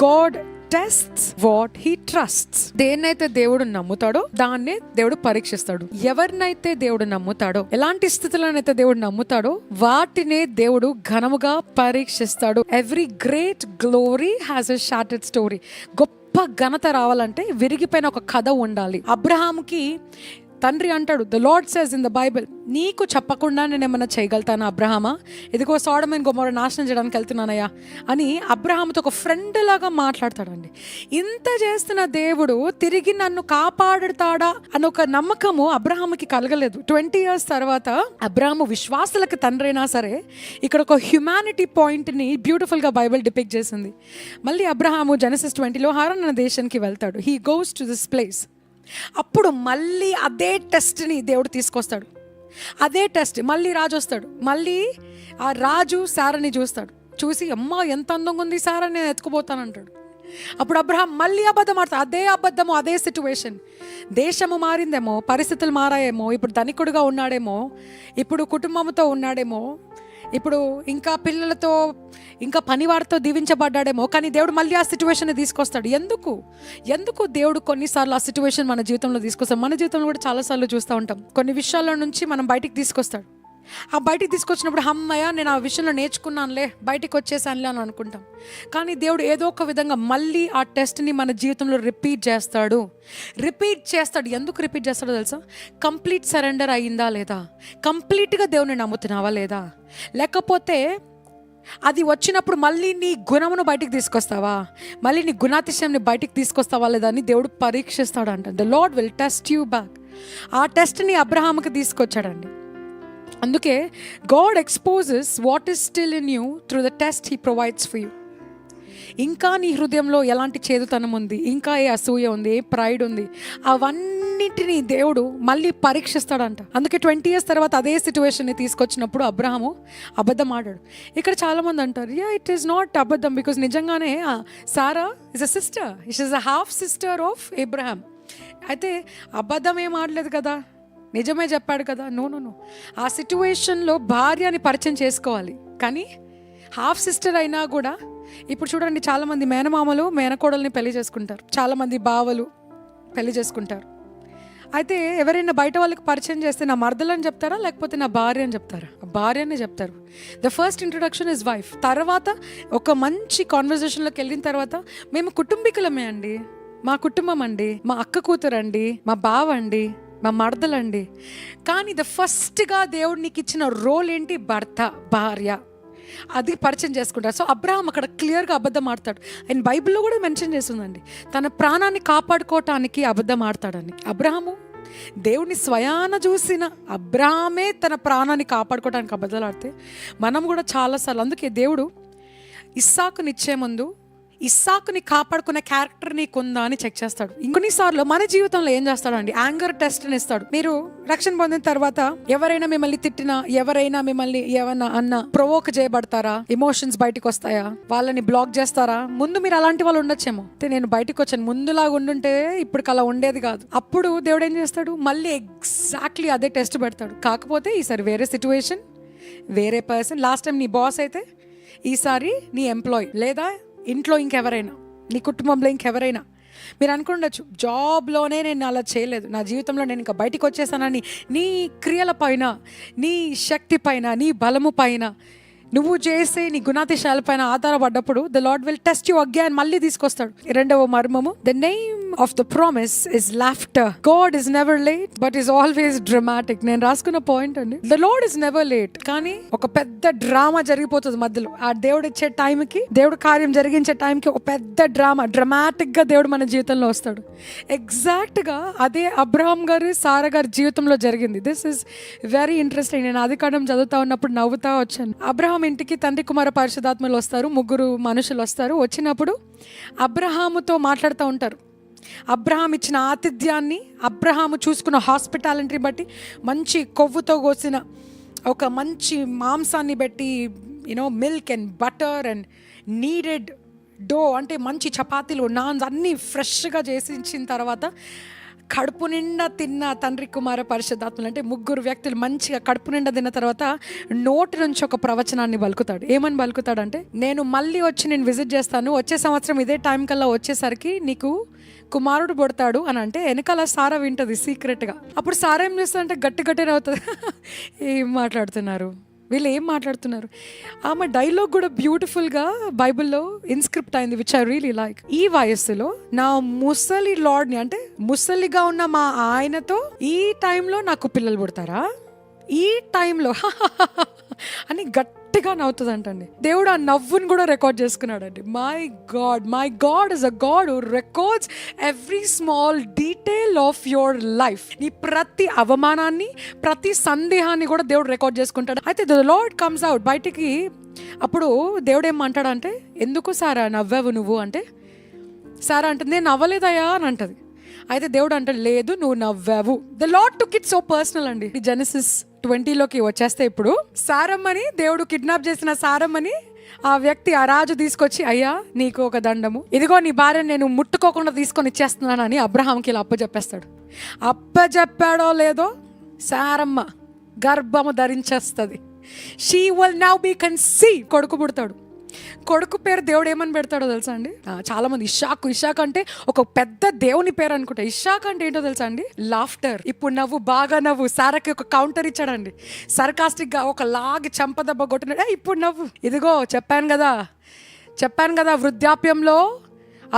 God tests what he trusts. దేన్నైతే దేవుడు నమ్ముతాడో దాన్నే దేవుడు పరీక్షిస్తాడు. ఎవరినైతే దేవుడు నమ్ముతాడో, ఎలాంటి స్థితులనైతే దేవుడు నమ్ముతాడో వాటినే దేవుడు ఘనముగా పరీక్షిస్తాడు. Every great glory has a shorted story. గొప్ప ఘనత రావాలంటే విరిగిపోయిన ఒక కథ ఉండాలి. అబ్రహాముకి తండ్రి అంటాడు, the lord says in the Bible, నీకు చెప్పకుండా నేను ఏమన్నా చేయగలుగుతాను అబ్రహామా? ఇదిగో సొడొమ అండ్ గొమొర్రా నాశనం చేయడానికి వెళ్తున్నానయ్యా అని అబ్రహాముతో ఒక ఫ్రెండ్ లాగా మాట్లాడతాడండి. ఇంత చేస్తున్న దేవుడు తిరిగి నన్ను కాపాడుతాడా అని ఒక నమ్మకము అబ్రహాముకి కలగలేదు. 20 years తర్వాత అబ్రహాము విశ్వాసులకు తండ్రి అయినా సరే ఇక్కడ ఒక హ్యుమానిటీ పాయింట్ని బ్యూటిఫుల్గా బైబిల్ డిపిక్ట్ చేసింది. మళ్ళీ అబ్రహాము జెనసిస్ 20లో హారాన్ అనే దేశానికి వెళ్తాడు. He goes to this place. అప్పుడు మళ్ళీ అదే టెస్ట్ని దేవుడు తీసుకొస్తాడు. అదే టెస్ట్. మళ్ళీ రాజు వస్తాడు. మళ్ళీ ఆ రాజు శారాని చూస్తాడు. చూసి అమ్మ ఎంత అందంగా ఉంది శారా, నేను ఎత్తుకుపోతానంటాడు. అప్పుడు అబ్రహాం మళ్ళీ అబద్ధం ఆడతాడు. అదే అబద్ధము, అదే సిచ్యువేషన్. దేశము మారిందేమో, పరిస్థితులు మారాయేమో, ఇప్పుడు ధనికుడుగా ఉన్నాడేమో, ఇప్పుడు కుటుంబంతో ఉన్నాడేమో, ఇప్పుడు ఇంకా పిల్లలతో ఇంకా పనివారితో దీవించబడ్డాడేమో, కానీ దేవుడు మళ్ళీ ఆ సిచ్యువేషన్ తీసుకొస్తాడు. ఎందుకు దేవుడు కొన్నిసార్లు ఆ సిచ్యువేషన్ మన జీవితంలో తీసుకొస్తాడు? మన జీవితంలో కూడా చాలాసార్లు చూస్తూ ఉంటాం. కొన్ని విషయాల నుంచి మనం బయటికి తీసుకొస్తాడు. ఆ బయటికి తీసుకొచ్చినప్పుడు అమ్మయ్య నేను ఆ విషయంలో నేర్చుకున్నానులే, బయటికి వచ్చేసానులే అని అనుకుంటాం. కానీ దేవుడు ఏదో ఒక విధంగా మళ్ళీ ఆ టెస్ట్ని మన జీవితంలో రిపీట్ చేస్తాడు. ఎందుకు రిపీట్ చేస్తాడో తెలుసా? కంప్లీట్ సరెండర్ అయ్యిందా లేదా, కంప్లీట్గా దేవుని నమ్ముతున్నావా లేదా, లేకపోతే అది వచ్చినప్పుడు మళ్ళీ నీ గుణమును బయటికి తీసుకొస్తావా, మళ్ళీ నీ గుణాతిశయంని బయటికి తీసుకొస్తావా లేదా అని దేవుడు పరీక్షిస్తాడు అంట. The lord will test you back. ఆ టెస్ట్ని అబ్రహాముకి తీసుకొచ్చాడండి. అందుకే God exposes what is still in you through the test he provides for you. ఇంకా నీ హృదయంలో ఎలాంటి చేదుతనం ఉంది, ఇంకా ఏ అసూయ ఉంది, ఏ ప్రైడ్ ఉంది, అవన్నిటినీ దేవుడు మళ్ళీ పరీక్షిస్తాడంట. అందుకే 20 years తర్వాత అదే సిచ్యువేషన్ని తీసుకొచ్చినప్పుడు అబ్రహాము అబద్ధం ఆడాడు. ఇక్కడ చాలామంది అంటారు, ఇట్ ఈస్ నాట్ అబద్ధం, బికాజ్ నిజంగానే Sarah is a sister, it is a half sister of Abraham. అయితే అబద్ధం ఏం ఆడలేదు కదా, నిజమే చెప్పాడు కదా. నో. ఆ సిచ్యువేషన్లో భార్యని పరిచయం చేసుకోవాలి. కానీ హాఫ్ సిస్టర్ అయినా కూడా ఇప్పుడు చూడండి, చాలామంది మేనమామలు మేనకోడల్ని పెళ్లి చేసుకుంటారు, చాలామంది బావలు పెళ్లి చేసుకుంటారు. అయితే ఎవరైనా బయట వాళ్ళకి పరిచయం చేస్తే నా మరదలని చెప్తారా, లేకపోతే నా భార్య అని చెప్తారా? భార్యనే చెప్తారు. The first introduction is wife. తర్వాత ఒక మంచి కాన్వర్జేషన్లోకి వెళ్ళిన తర్వాత మేము కుటుంబీకులమే అండి, మా కుటుంబం అండి, మా అక్క కూతురు అండి, మా బావ అండి, మా మరదలండి. కానీ ఫస్ట్గా దేవుడు నీకు ఇచ్చిన రోల్ ఏంటి? భర్త, భార్య, అది పరిచయం చేసుకుంటారు. సో అబ్రహాం అక్కడ క్లియర్గా అబద్ధం ఆడతాడు. అండ్ బైబిల్లో కూడా మెన్షన్ చేస్తుందండి, తన ప్రాణాన్ని కాపాడుకోవటానికి అబద్ధం ఆడతాడని. అబ్రహాము దేవుడిని స్వయాన చూసిన అబ్రహామే తన ప్రాణాన్ని కాపాడుకోవడానికి అబద్ధాలు ఆడితే మనం కూడా చాలాసార్లు. అందుకే దేవుడు ఇస్సాకునిచ్చే ముందు ఇస్సాకుని కాపాడుకునే క్యారెక్టర్ నీకు ఉందా అని చెక్ చేస్తాడు. ఇంకొన్నిసార్లు మన జీవితంలో ఏం చేస్తాడండి, యాంగర్ టెస్ట్ని ఇస్తాడు. మీరు రక్షణ పొందిన తర్వాత ఎవరైనా మిమ్మల్ని తిట్టినా, ఎవరైనా మిమ్మల్ని ఏమన్నా అన్నా ప్రొవోక్ చేయబడతారా? ఎమోషన్స్ బయటకు వస్తాయా? వాళ్ళని బ్లాక్ చేస్తారా? ముందు మీరు అలాంటి వాళ్ళు ఉండొచ్చేమో. నేను బయటకు వచ్చాను, ముందులాగా ఉండుంటే ఇప్పుడు అలా ఉండేది కాదు. అప్పుడు దేవుడు ఏం చేస్తాడు, మళ్ళీ ఎగ్జాక్ట్లీ అదే టెస్ట్ పెడతాడు. కాకపోతే ఈసారి వేరే సిచ్యువేషన్, వేరే పర్సన్. లాస్ట్ టైం నీ బాస్ అయితే ఈసారి నీ ఎంప్లాయీ, లేదా ఇంట్లో ఇంకెవరైనా, నీ కుటుంబంలో ఇంకెవరైనా. మీరు అనుకుండొచ్చు, జాబ్లోనే నేను అలా చేయలేదు, నా జీవితంలో నేను ఇంకా బయటికి వచ్చేసానని. నీ క్రియల పైన, నీ శక్తి పైన, నీ బలము పైన, నువ్వు చేసే నీ గుణాతిశాల పైన ఆధారపడ్డప్పుడు the lord will test you again. మళ్ళీ తీసుకొస్తాడు. రెండవ మర్మము, the name of the promise is laughter. God is never late but is always dramatic. నేను రాసుకున్న పాయింట్ అండి, the lord is never late. కానీ ఒక పెద్ద డ్రామా జరిగిపోతుంది మధ్యలో. ఆ దేవుడు ఇచ్చే టైంకి, దేవుడు కార్యం జరిగించే టైంకి ఒక పెద్ద డ్రామాటిక్ గా దేవుడు మన జీవితంలో వస్తాడు. ఎగ్జాక్ట్ గా అదే అబ్రహాం గారు, సారా గారి జీవితంలో జరిగింది. This is very interesting. నేను ఆదికాండం చదువుతా ఉన్నప్పుడు నవ్వుతా వచ్చాను. అబ్రహాం ఇంటికి తండ్రి, కుమార, పరిశుద్ధాత్మలు వస్తారు. 3 మనుషులు వస్తారు. వచ్చినప్పుడు అబ్రహాముతో మాట్లాడుతూ ఉంటారు. అబ్రహాం ఇచ్చిన ఆతిథ్యాన్ని, అబ్రహాము చూసుకున్న హాస్పిటాలిటీ బట్టి, మంచి కొవ్వుతో కోసిన ఒక మంచి మాంసాన్ని బట్టి, milk and butter and needed dough, అంటే మంచి చపాతీలు, నాన్స్ అన్నీ ఫ్రెష్గా చేసి ఇచ్చిన తర్వాత కడుపు నిండా తిన్న తండ్రి కుమార పరిశుద్ధాత్మలు అంటే ముగ్గురు వ్యక్తులు మంచిగా కడుపు నిండా తిన్న తర్వాత నోటి నుంచి ఒక ప్రవచనాన్ని పలుకుతాడు. ఏమని పలుకుతాడంటే, నేను మళ్ళీ వచ్చి నేను విజిట్ చేస్తాను, వచ్చే సంవత్సరం ఇదే టైం కల్లా వచ్చేసరికి నీకు కుమారుడు పుడతాడు అని అంటే వెనకాల సారా వింటది సీక్రెట్గా. అప్పుడు సారా ఏం చేస్తుందంటే గట్టి గట్టినే అవుతుంది. ఏం మాట్లాడుతున్నారు వీళ్ళు, ఏం మాట్లాడుతున్నారు? ఆమె డైలాగ్ కూడా బ్యూటిఫుల్గా బైబిల్లో ఇన్స్క్రిప్ట్ అయింది, విచ్ ఐ రియలీ లైక్. ఈ వయస్సులో నా ముసలి లార్డ్ని అంటే ముసలిగా ఉన్న మా ఆయనతో ఈ టైంలో నాకు పిల్లలు పుడతారా, ఈ టైంలో అని గట్టిగా నవ్వుతుందంటండి. దేవుడు ఆ నవ్వుని కూడా రికార్డ్ చేసుకున్నాడండి. My god is a god who records every small detail of your life. నీ ప్రతి అవమానాన్ని, ప్రతి సందేహాన్ని కూడా దేవుడు రికార్డ్ చేసుకుంటాడు. అయితే ద లార్డ్ కమ్స్ అవుట్ బయటికి. అప్పుడు దేవుడు ఏమంటాడంటే, ఎందుకు సారా నవ్వావు నువ్వు అంటే, సారా అంటే నేను నవ్వలేదయా అని అంటది. అయితే దేవుడు అంటే, లేదు నువ్వు నవ్వావు. The lord took it so personal అండి. జెనసిస్ 20లోకి వచ్చేస్తే ఇప్పుడు సారమ్మని, దేవుడు కిడ్నాప్ చేసిన సారమ్మని ఆ వ్యక్తి, ఆ రాజు తీసుకొచ్చి, అయ్యా నీకు ఒక దండము, ఇదిగో నీ భార్యను నేను ముట్టుకోకుండా తీసుకొని ఇచ్చేస్తున్నాను అని అబ్రహాంకి ఇలా అప్పచెప్పేస్తాడు. అప్పచెప్పాడో లేదో సారమ్మ గర్భము ధరించేస్తుంది. She will now be conceive. కొడుకు పుడతాడు. కొడుకు పేరు దేవుడు ఏమని పెడతాడో తెలుసా అండి? చాలా మంది ఇషాక్ అంటే ఒక పెద్ద దేవుని పేరు అనుకుంటా. ఇషాక్ అంటే ఏంటో తెలుసా అండి? లాఫ్టర్. ఇప్పుడు నవ్వు, బాగా నవ్వు. సారాకి ఒక కౌంటర్ ఇచ్చాడండి, సర్కాస్టిక్ గా ఒక లాగి చంపదెబ్బ కొట్టినాడు. ఇప్పుడు నవ్వు, ఇదిగో చెప్పాను కదా వృద్ధాప్యంలో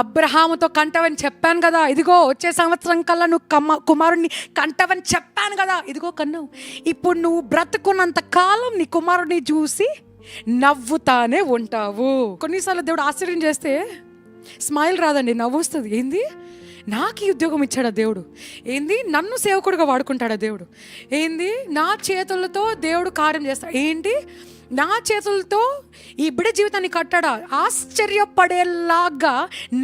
అబ్రహాముతో కంటవని చెప్పాను కదా, ఇదిగో వచ్చే సంవత్సరం కల్లా నువ్వు కుమారుడిని కంటవని చెప్పాను కదా, ఇదిగో కన్నావు. ఇప్పుడు నువ్వు బ్రతుకున్నంత కాలం నీ కుమారుడిని చూసి నవ్వుతానే ఉంటావు. కొన్నిసార్లు దేవుడు ఆశ్చర్యం చేస్తే స్మైల్ రాదండి, నవ్వు వస్తుంది. ఏంది, నాకు ఈ ఉద్యోగం ఇచ్చాడా దేవుడు? ఏంది, నన్ను సేవకుడుగా వాడుకుంటాడా దేవుడు? ఏంది, నా చేతులతో దేవుడు కార్యం చేస్తాడు? ఏంటి, నా చేతులతో ఈ బిడ్డ జీవితాన్ని కట్టాడా? ఆశ్చర్యపడేలాగా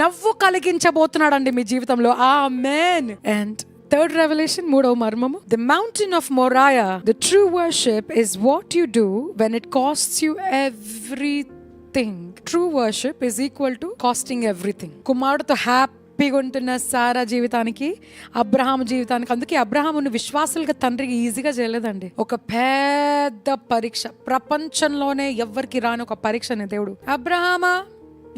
నవ్వు కలిగించబోతున్నాడండి మీ జీవితంలో. ఆమేన్. అండ్ థర్డ్ రెవల్యూషన్, మూడవ మర్మము, the mountain of Moriah, the true worship is what you do when it costs you everything. True worship is equal to costing everything. కుమారుడితో హ్యాపీగా ఉంటున్న సారా జీవితానికి, అబ్రహాము జీవితానికి, అందుకే అబ్రహామును విశ్వాసులుగా తండ్రికి ఈజీగా చేయలేదండి. ఒక పెద్ద పరీక్ష, ప్రపంచంలోనే ఎవ్వరికి రాని ఒక పరీక్షని దేవుడు, అబ్రహామా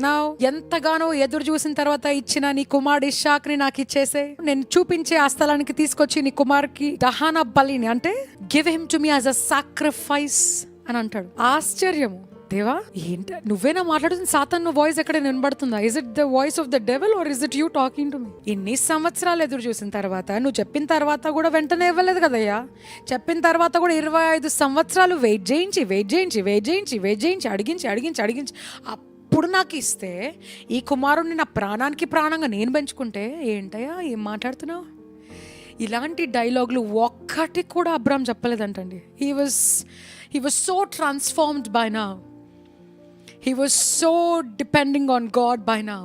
నా ఎంతగానో ఎదురు చూసిన తర్వాత ఇచ్చిన నీ కుమారుడు ఇస్సాక్ని నాకు ఇచ్చేసే, నేను చూపించే ఆ స్థలానికి తీసుకొచ్చి నీ కుమార్కి దహన బలిని అంటే give him to me as a sacrifice అని అంటాడు. ఆశ్చర్యము, దేవా ఏంటి నువ్వేనా మాట్లాడుతుంది? సాతాను వాయిస్ ఎక్కడ వినబడుతుందా? Is it the voice of the devil or is it you talking to me? ఎన్ని సంవత్సరాలు ఎదురు చూసిన తర్వాత, నువ్వు చెప్పిన తర్వాత కూడా వెంటనే ఇవ్వలేదు కదయ్యా. చెప్పిన తర్వాత కూడా 25 సంవత్సరాలు వెయిట్ చేయించి అడిగించి ఇప్పుడు నాకు ఇస్తే, ఈ కుమారుడిని నా ప్రాణానికి ప్రాణంగా నేను పెంచుకుంటే ఏంటయ్యా ఏం మాట్లాడుతున్నావు? ఇలాంటి డైలాగులు ఒక్కటి కూడా అబ్రామ్ చెప్పలేదంటండి. He was so transformed by now. He was so depending on god by now.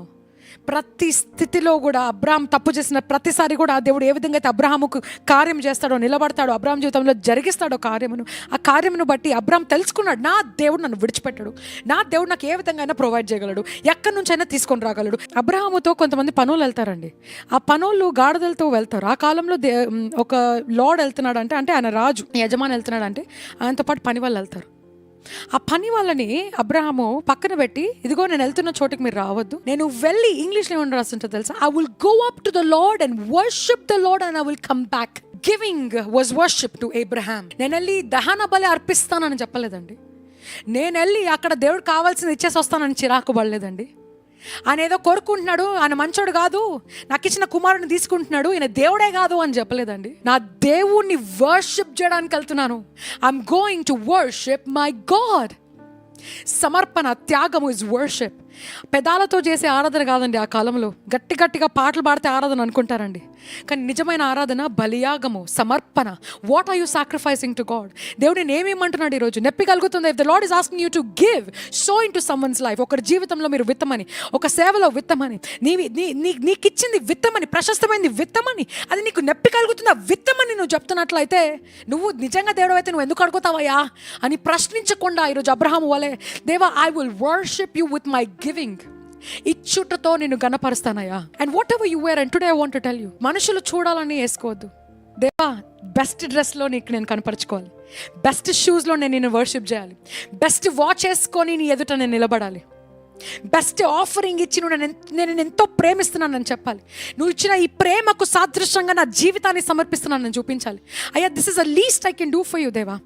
ప్రతి స్థితిలో కూడా అబ్రహాం తప్పు చేసిన ప్రతిసారి కూడా ఆ దేవుడు ఏ విధంగా అయితే అబ్రహాముకు కార్యం చేస్తాడో, నిలబడతాడో, అబ్రహాం జీవితంలో జరిగిస్తాడో కార్యమును, ఆ కార్యమును బట్టి అబ్రహాం తెలుసుకున్నాడు, నా దేవుడు నన్ను విడిచిపెట్టాడు, నా దేవుడు నాకు ఏ విధంగా అయినా ప్రొవైడ్ చేయగలడు, ఎక్కడి నుంచి అయినా తీసుకొని రాగలడు. అబ్రహాముతో కొంతమంది పనులు వెళ్తారండి. ఆ పనులు గాడిదలతో వెళ్తారు. ఆ కాలంలో ఒక లార్డ్ వెళ్తున్నాడు అంటే ఆయన రాజు, యజమాని వెళ్తున్నాడు అంటే ఆయనతో పాటు పని వాళ్ళు వెళ్తారు. ఆ పని వాళ్ళని అబ్రహాము పక్కన పెట్టి, ఇదిగో నేను వెళ్తున్న చోటుకి మీరు రావద్దు, నేను వెళ్ళి, ఇంగ్లీష్లో ఏమని రాస్తుంటో తెలుసా, I will go up to the lord and worship the lord and I will come back. Giving was worship to Abraham. నేను వెళ్ళి దహన బలి అర్పిస్తానని చెప్పలేదండి. నేను వెళ్ళి అక్కడ దేవుడు కావాల్సింది ఇచ్చేసి వస్తానని చిరాకు పడలేదండి. ఆయన ఏదో కోరుకుంటున్నాడు, ఆయన మంచోడు కాదు, నాకు ఇచ్చిన కుమారుడిని తీసుకుంటున్నాడు, ఈయన దేవుడే కాదు అని చెప్పలేదండి. నా దేవుణ్ణి వర్షిప్ చేయడానికి వెళ్తున్నాను. I'm going to worship my God. సమర్పణ, త్యాగము ఇస్ వర్షిప్. పెదాలతో చేసే ఆరాధన కాదండి. ఆ కాలంలో గట్టిగా పాటలు పాడితే ఆరాధన అనుకుంటారండి, కానీ నిజమైన ఆరాధన బలియాగము, సమర్పణ. What are you sacrificing to God? దేవుడు నేను ఏమేమంటున్నాడు ఈరోజు? నొప్పి కలుగుతుంది. If the lord is asking you to give, so into someone's life. ఒకరి జీవితంలో మీరు విత్తమని, ఒక సేవలో విత్తమని, నీకు ఇచ్చింది విత్తమని, ప్రశస్తమైంది విత్తమని, అది నీకు నొప్పి కలుగుతుందా విత్తమని నువ్వు చెప్తున్నట్లయితే, నువ్వు నిజంగా దేవుడు అయితే నువ్వు ఎందుకు అడుగుతావయ్యా అని ప్రశ్నించకుండా ఈరోజు అబ్రహాము వలే, దేవా I will worship you with my giving. ఇచ్చుటతో నిన్ను గణపరుస్తానయ్యా. And whatever you wear, and today I want to tell you, మనుషులు చూడాలని వేసుకోవద్దు. దేవా, బెస్ట్ డ్రెస్లో నీకు నేను కనపరుచుకోవాలి, బెస్ట్ షూస్లో నేను నిన్ను వర్షిప్ చేయాలి, బెస్ట్ వాచ్ వేసుకొని నీ ఎదుట నేను నిలబడాలి, బెస్ట్ ఆఫరింగ్ ఇచ్చి నేను ఎంతో ప్రేమిస్తున్నానని చెప్పాలి. నువ్వు ఇచ్చిన ఈ ప్రేమకు సాదృశ్యంగా నా జీవితాన్ని సమర్పిస్తున్నానని చూపించాలి. అయ్యా, this is the least I can do for you దేవా.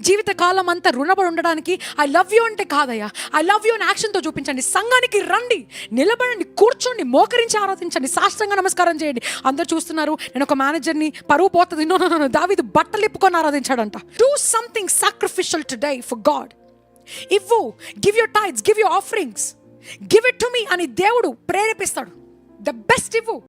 జీవితకాలం అంతా రుణపడి ఉండడానికి ఐ లవ్ యూ అంటే కాదయ్యా, ఐ లవ్ యూ అని యాక్షన్తో చూపించండి. సంఘానికి రండి, నిలబడండి, కూర్చోండి, మోకరించి ఆరాధించండి, సాష్టాంగ నమస్కారం చేయండి. అందరు చూస్తున్నారు, నేను ఒక మేనేజర్ని, పరువు పోతుంది. నో, దావీదు బట్టలు ఇప్పుకొని ఆరాధించాడంట. Do something sacrificial today for god. ఇవ్వు, give your tithes, give your offerings, give it to me అని దేవుడు ప్రేరేపిస్తాడు. ద బెస్ట్ ఇవ్వు.